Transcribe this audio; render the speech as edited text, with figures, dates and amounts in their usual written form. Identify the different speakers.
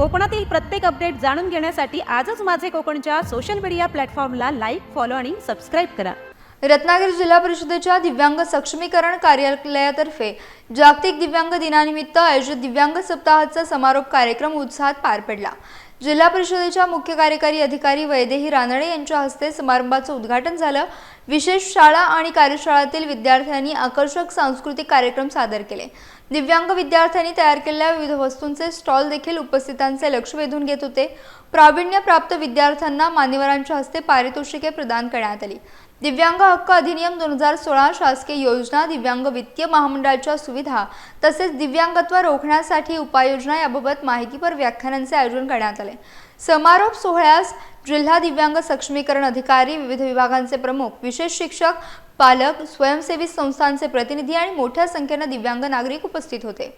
Speaker 1: कोकणातील प्रत्येक अपडेट जाणून घेण्यासाठी आजच माझे कोकणच्या सोशल मीडिया प्लॅटफॉर्मला लाईक, फॉलो आणि सबस्क्राईब करा।
Speaker 2: रत्नागिरी जिल्हा परिषदेच्या दिव्यांग सक्षमीकरण कार्यालयातर्फे जागतिक दिव्यांग दिनानिमित्त आयोजित दिव्यांग सप्ताहाचा समारोप कार्यक्रम उत्साहात पार पडला। जिल्हा परिषदेच्या मुख्य कार्यकारी अधिकारी वैदेही रानडे यांच्या हस्ते समारंभाचे उद्घाटन झालं। विशेष शाळा आणि कार्यशाळातील विद्यार्थ्यांनी आकर्षक सांस्कृतिक कार्यक्रम सादर केले। दिव्यांग विद्यार्थ्यांनी तयार केलेल्या विविध वस्तूंचे स्टॉल देखील उपस्थितांचे लक्ष वेधून घेत होते। प्रावीण्यप्राप्त विद्यार्थ्यांना मान्यवरांच्या हस्ते पारितोषिके प्रदान करण्यात आली। दिव्यांग हक्क अधिनियम 2016, शासकीय योजना, दिव्यांग वित्तीय महामंडळाच्या सुविधा तसेच दिव्यांगत्व रोखण्यासाठी उपाययोजना याबाबत माहितीपर व्याख्यानांचे आयोजन करण्यात आले। समारोप सोहळ्यास जिल्हा दिव्यांग सक्षमीकरण अधिकारी, विविध विभागांचे प्रमुख, विशेष शिक्षक, पालक, स्वयंसेवी संस्थांचे प्रतिनिधी आणि मोठ्या संख्येने दिव्यांग नागरिक उपस्थित होते।